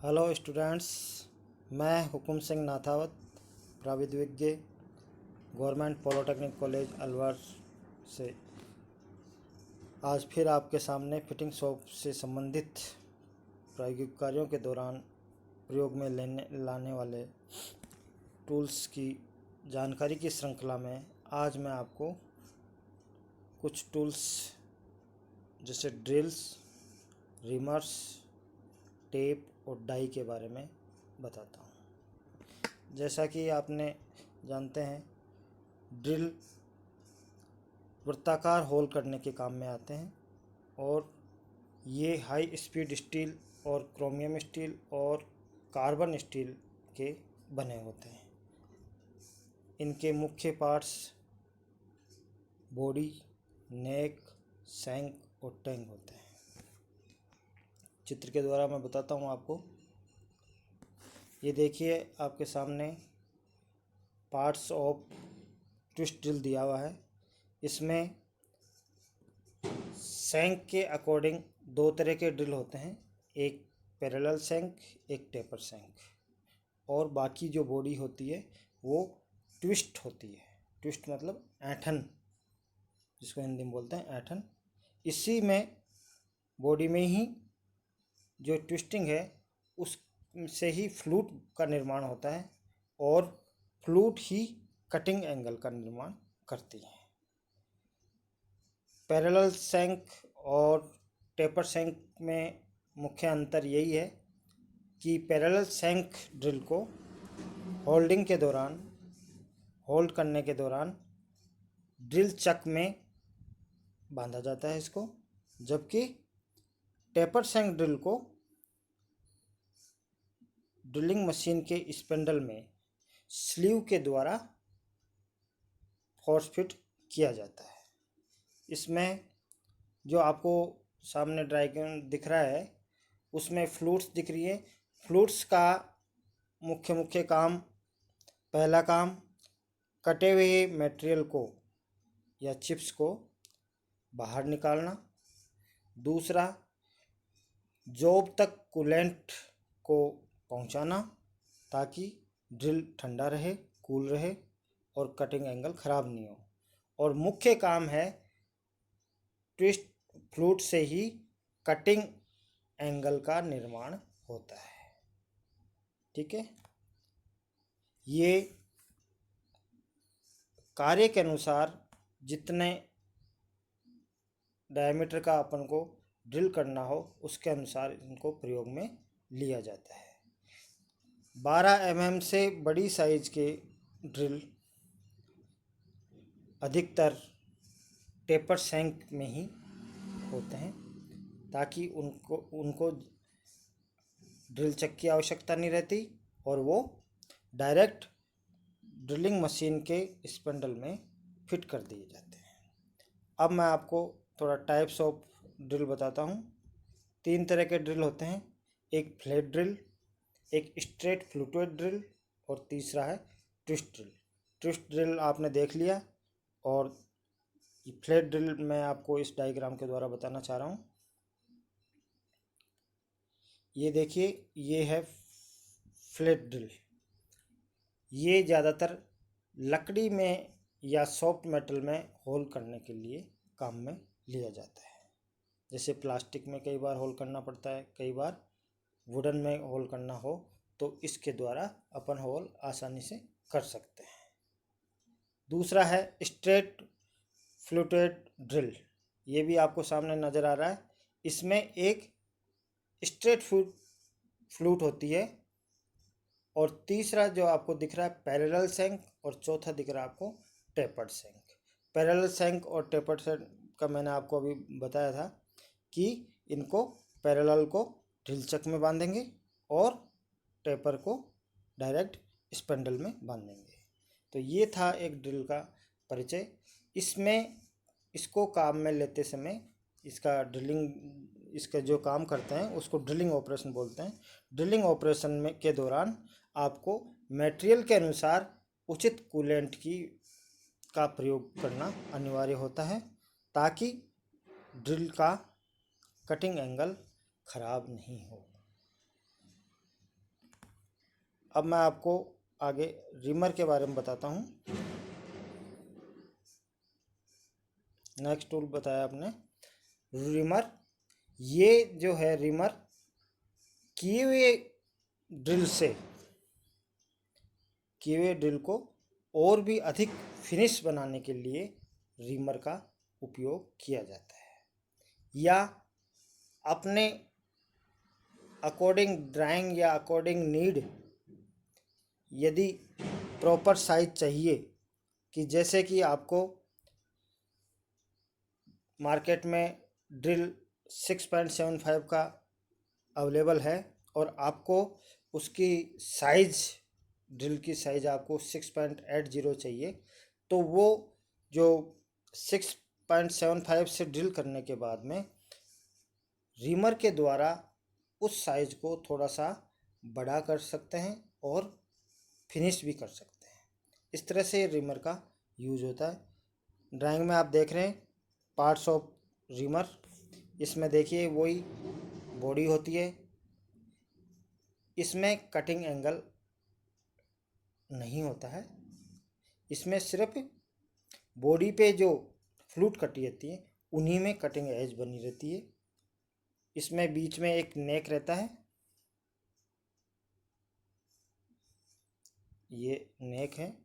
Hello students, मैं हुकुम सिंह नाथावत, प्राविधिक government polytechnic college Alwar से आज फिर आपके सामने फिटिंग शॉप से संबंधित प्रायोगिक कार्यों के दौरान प्रयोग में लाने वाले टूल्स की जानकारी की श्रृंखला में आज मैं आपको कुछ टूल्स जैसे ड्रिल्स, रिमर्स, टेप और डाई के बारे में बताता हूँ। जैसा कि आपने जानते हैं, ड्रिल वृत्ताकार होल करने के काम में आते हैं और ये हाई स्पीड स्टील और क्रोमियम स्टील और कार्बन स्टील के बने होते हैं। इनके मुख्य पार्ट्स बॉडी, नेक, शैंक और टैंक होते हैं। चित्र के द्वारा मैं बताता हूँ आपको। ये देखिए आपके सामने पार्ट्स ऑफ ट्विस्ट ड्रिल दिया हुआ है। इसमें शैंक के अकॉर्डिंग दो तरह के ड्रिल होते हैं, एक पैरेलल शैंक, एक टेपर शैंक, और बाकी जो बॉडी होती है वो ट्विस्ट होती है। ट्विस्ट मतलब ऐंठन, जिसको हिंदी में बोलते हैं ऐंठन। इसी में बॉडी में ही जो ट्विस्टिंग है उससे ही फ्लूट का निर्माण होता है और फ्लूट ही कटिंग एंगल का निर्माण करती है। पैरेलल शैंक और टेपर शैंक में मुख्य अंतर यही है कि पैरेलल शैंक ड्रिल को होल्डिंग के दौरान, होल्ड करने के दौरान ड्रिल चक में बांधा जाता है इसको, जबकि टेपर शैंक ड्रिल को ड्रिलिंग मशीन के स्पिंडल में स्लीव के द्वारा फोर्स फिट किया जाता है। इसमें जो आपको सामने डायग्राम दिख रहा है उसमें फ्लूट्स दिख रही है। फ्लूट्स का मुख्य काम, पहला काम कटे हुए मटेरियल को या चिप्स को बाहर निकालना। दूसरा, जॉब तक कूलेंट को पहुंचाना ताकि ड्रिल ठंडा रहे, कूल रहे और कटिंग एंगल ख़राब नहीं हो। और मुख्य काम है ट्विस्ट फ्लूट से ही कटिंग एंगल का निर्माण होता है। ठीक है, ये कार्य के अनुसार जितने डायमीटर का अपन को ड्रिल करना हो उसके अनुसार इनको प्रयोग में लिया जाता है। 12 mm से बड़ी साइज के ड्रिल अधिकतर टेपर शैंक में ही होते हैं ताकि उनको ड्रिल चक की आवश्यकता नहीं रहती और वो डायरेक्ट ड्रिलिंग मशीन के स्पिंडल में फिट कर दिए जाते हैं। अब मैं आपको थोड़ा टाइप्स ऑफ ड्रिल बताता हूँ। 3 तरह के ड्रिल होते हैं, एक फ्लैट ड्रिल, एक स्ट्रेट फ्लूटेड ड्रिल और तीसरा है ट्विस्ट ड्रिल। ट्विस्ट ड्रिल आपने देख लिया और फ्लैट ड्रिल मैं आपको इस डायग्राम के द्वारा बताना चाह रहा हूँ। ये देखिए, ये है फ्लैट ड्रिल। ये ज़्यादातर लकड़ी में या सॉफ्ट मेटल में होल करने के लिए काम में लिया जाता है। जैसे प्लास्टिक में कई बार होल करना पड़ता है, कई बार वुडन में होल करना हो तो इसके द्वारा अपन होल आसानी से कर सकते हैं। दूसरा है स्ट्रेट फ्लूटेड ड्रिल। ये भी आपको सामने नज़र आ रहा है। इसमें एक स्ट्रेट फ्लूट होती है और तीसरा जो आपको दिख रहा है पैरेलल शैंक और चौथा दिख रहा है आपको टेपर्ड शैंक। पैरेलल शैंक और टेपर्ड शैंक का मैंने आपको अभी बताया था कि इनको पैरेलल को ड्रिल चक में बांधेंगे और टेपर को डायरेक्ट स्पिंडल में बांधेंगे। तो ये था एक ड्रिल का परिचय। इसमें इसको काम में लेते समय इसका जो काम करते हैं उसको ड्रिलिंग ऑपरेशन बोलते हैं। ड्रिलिंग ऑपरेशन में के दौरान आपको मटेरियल के अनुसार उचित कूलेंट का प्रयोग करना अनिवार्य होता है ताकि ड्रिल का कटिंग एंगल खराब नहीं हो। अब मैं आपको आगे रिमर के बारे में बताता हूँ। नेक्स्ट टूल बताया आपने रिमर। ये जो है रिमर किए हुए ड्रिल को और भी अधिक फिनिश बनाने के लिए रिमर का उपयोग किया जाता है, या अपने अकॉर्डिंग ड्राइंग या अकॉर्डिंग नीड, यदि प्रॉपर साइज चाहिए, कि जैसे कि आपको मार्केट में ड्रिल 6.75 का अवेलेबल है और आपको उसकी साइज, ड्रिल की साइज आपको 6.80 चाहिए, तो वो जो 6.75 से ड्रिल करने के बाद में रिमर के द्वारा उस साइज को थोड़ा सा बड़ा कर सकते हैं और फिनिश भी कर सकते हैं। इस तरह से रिमर का यूज होता है। ड्राइंग में आप देख रहे हैं पार्ट्स ऑफ रिमर। इसमें देखिए वही बॉडी होती है, इसमें कटिंग एंगल नहीं होता है, इसमें सिर्फ बॉडी पे जो फ्लूट कटी रहती है उन्हीं में कटिंग एज बनी रहती है। इसमें बीच में एक नेक रहता है, ये नेक है,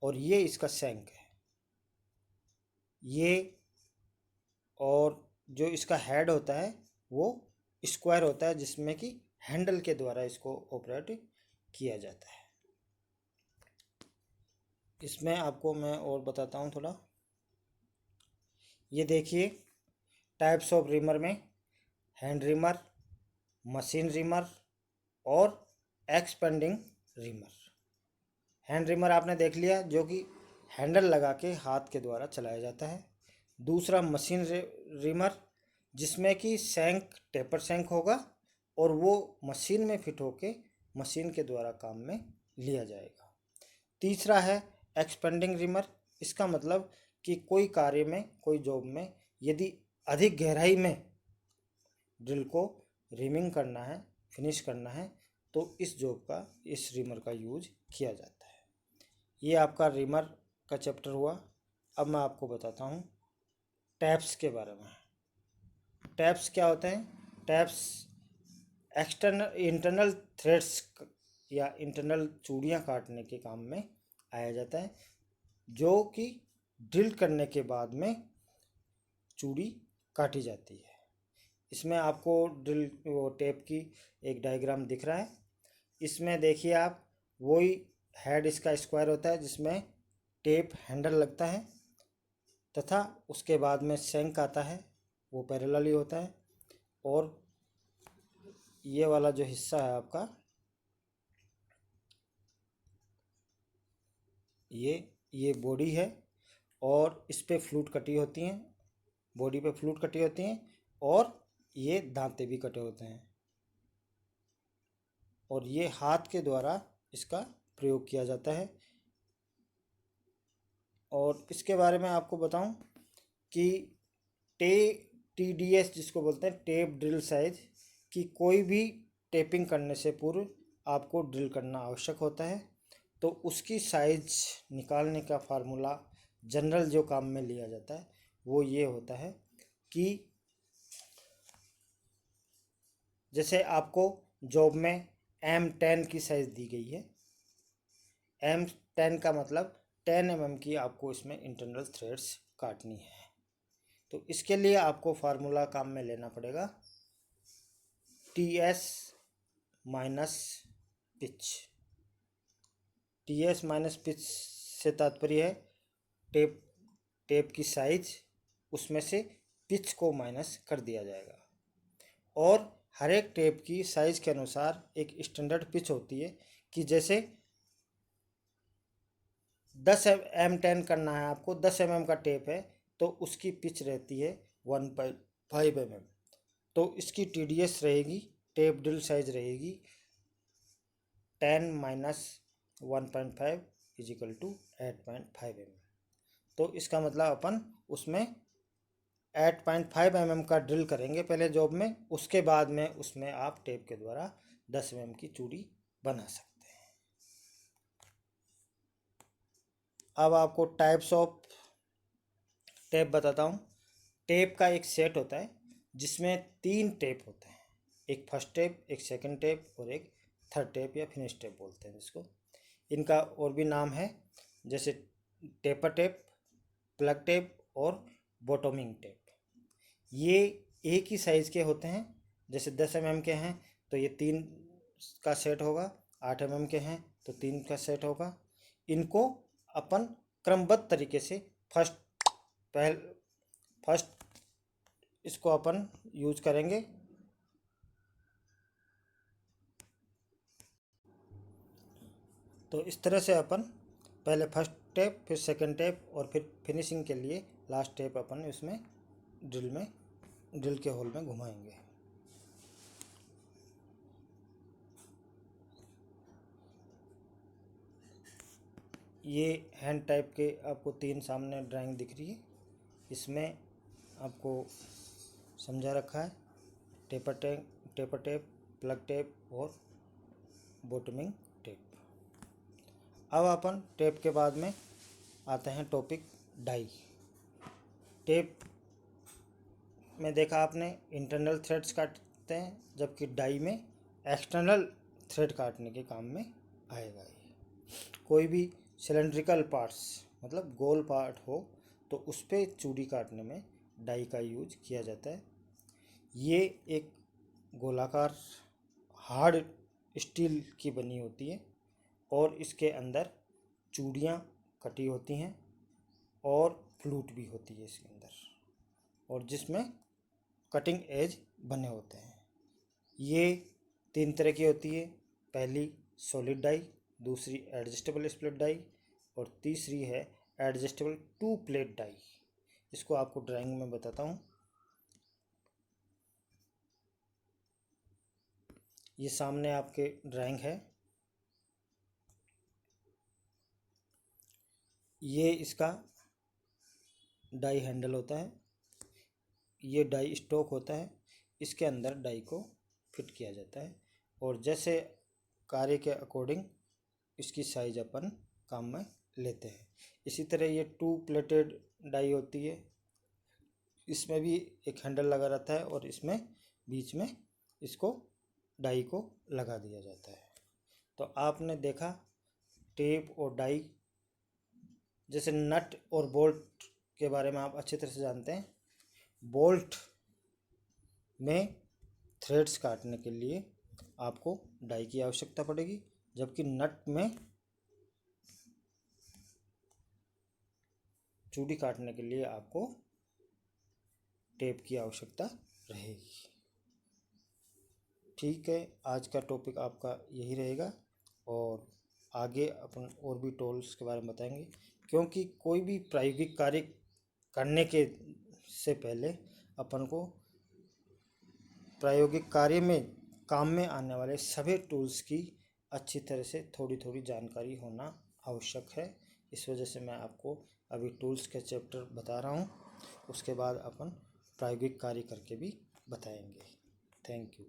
और ये इसका शैंक है। ये और जो इसका हेड होता है वो स्क्वायर होता है, जिसमें कि हैंडल के द्वारा इसको ऑपरेट किया जाता है। इसमें आपको मैं और बताता हूँ थोड़ा। ये देखिए टाइप्स ऑफ रिमर में हैंड रिमर, मशीन रिमर और एक्सपेंडिंग रिमर। हैंड रिमर आपने देख लिया, जो कि हैंडल लगा के हाथ के द्वारा चलाया जाता है। दूसरा मशीन रिमर, जिसमें कि शैंक टेपर शैंक होगा और वो मशीन में फिट होके मशीन के द्वारा काम में लिया जाएगा। तीसरा है एक्सपेंडिंग रिमर। इसका मतलब कि कोई कार्य में, कोई जॉब में यदि अधिक गहराई में ड्रिल को रिमिंग करना है, फिनिश करना है, तो इस जॉब का, इस रिमर का यूज किया जाता है। ये आपका रिमर का चैप्टर हुआ। अब मैं आपको बताता हूँ टैप्स के बारे में। टैप्स क्या होते हैं? टैप्स इंटरनल थ्रेड्स या इंटरनल चूड़ियाँ काटने के काम में आया जाता है, जो कि ड्रिल करने के बाद में चूड़ी काटी जाती है। इसमें आपको ड्रिल वो टेप की एक डायग्राम दिख रहा है। इसमें देखिए आप, वही हेड इसका स्क्वायर होता है जिसमें टेप हैंडल लगता है, तथा उसके बाद में शैंक आता है, वो पैरेलली होता है, और ये वाला जो हिस्सा है आपका, ये बॉडी है, और इस पे फ्लूट कटी होती हैं, बॉडी पे फ्लूट कटी होती हैं, और ये दांते भी कटे होते हैं, और ये हाथ के द्वारा इसका प्रयोग किया जाता है। और इसके बारे में आपको बताऊं कि TDS जिसको बोलते हैं टेप ड्रिल साइज, कि कोई भी टेपिंग करने से पूर्व आपको ड्रिल करना आवश्यक होता है, तो उसकी साइज निकालने का फार्मूला जनरल जो काम में लिया जाता है वो ये होता है कि जैसे आपको जॉब में M10 की साइज़ दी गई है। M10 का मतलब 10 mm की आपको इसमें इंटरनल थ्रेड्स काटनी है, तो इसके लिए आपको फार्मूला काम में लेना पड़ेगा TS minus pitch. TS minus pitch से तात्पर्य है टेप की साइज, उसमें से पिच को माइनस कर दिया जाएगा। और हर एक टेप की साइज़ के अनुसार एक स्टैंडर्ड पिच होती है, कि जैसे 10 M10 करना है आपको, 10 mm का टेप है तो उसकी पिच रहती है 1.5 mm। तो इसकी TDS रहेगी, टेप ड्रिल साइज रहेगी 10 माइनस 1.5 इजिकल टू 8.5 mm। तो इसका मतलब अपन उसमें 8.5 mm का ड्रिल करेंगे पहले जॉब में, उसके बाद में उसमें आप टेप के द्वारा 10 mm की चूड़ी बना सकते हैं। अब आपको टाइप्स ऑफ टेप बताता हूँ। टेप का एक सेट होता है जिसमें 3 टेप होते हैं, एक फर्स्ट टेप, एक सेकंड टेप और एक थर्ड टेप या फिनिश टेप बोलते हैं जिसको। इनका और भी नाम है, जैसे टेपर टेप, प्लग टेप और बॉटमिंग टेप। ये एक ही साइज़ के होते हैं, जैसे 10 mm के हैं तो ये 3 का सेट होगा, 8 mm के हैं तो 3 का सेट होगा। इनको अपन क्रमबद्ध तरीके से फर्स्ट इसको अपन यूज करेंगे। तो इस तरह से अपन पहले फर्स्ट टेप, फिर सेकंड टेप और फिर फिनिशिंग के लिए लास्ट टेप अपन इसमें ड्रिल के होल में घुमाएंगे। ये हैंड टाइप के आपको 3 सामने ड्राइंग दिख रही है, इसमें आपको समझा रखा है टेपर टेप, प्लग टेप और बॉटमिंग टेप। अब अपन टेप के बाद में आते हैं टॉपिक डाई। टेप में देखा आपने इंटरनल थ्रेड्स काटते हैं, जबकि डाई में एक्सटर्नल थ्रेड काटने के काम में आएगा। ये कोई भी सिलेंड्रिकल पार्ट्स मतलब गोल पार्ट हो तो उस पर चूड़ी काटने में डाई का यूज किया जाता है। ये एक गोलाकार हार्ड स्टील की बनी होती है और इसके अंदर चूड़ियाँ कटी होती हैं और फ्लूट भी होती है इसके अंदर, और जिसमें कटिंग एज बने होते हैं। ये 3 तरह की होती है, पहली सॉलिड डाई, दूसरी एडजस्टेबल स्प्लिट डाई और तीसरी है एडजस्टेबल 2 प्लेट डाई। इसको आपको ड्राइंग में बताता हूँ। ये सामने आपके ड्राइंग है, ये इसका डाई हैंडल होता है, ये डाई स्टॉक होता है, इसके अंदर डाई को फिट किया जाता है और जैसे कार्य के अकॉर्डिंग इसकी साइज अपन काम में लेते हैं। इसी तरह ये 2 प्लेटेड डाई होती है, इसमें भी एक हैंडल लगा रहता है और इसमें बीच में इसको डाई को लगा दिया जाता है। तो आपने देखा टेप और डाई, जैसे नट और बोल्ट के बारे में आप अच्छी तरह से जानते हैं। बोल्ट में थ्रेड्स काटने के लिए आपको डाई की आवश्यकता पड़ेगी, जबकि नट में चूड़ी काटने के लिए आपको टेप की आवश्यकता रहेगी। ठीक है, आज का टॉपिक आपका यही रहेगा और आगे अपन और भी टूल्स के बारे में बताएंगे, क्योंकि कोई भी प्रायोगिक कार्य करने के से पहले अपन को प्रायोगिक कार्य में काम में आने वाले सभी टूल्स की अच्छी तरह से थोड़ी थोड़ी जानकारी होना आवश्यक है। इस वजह से मैं आपको अभी टूल्स के चैप्टर बता रहा हूँ, उसके बाद अपन प्रायोगिक कार्य करके भी बताएंगे। Thank you.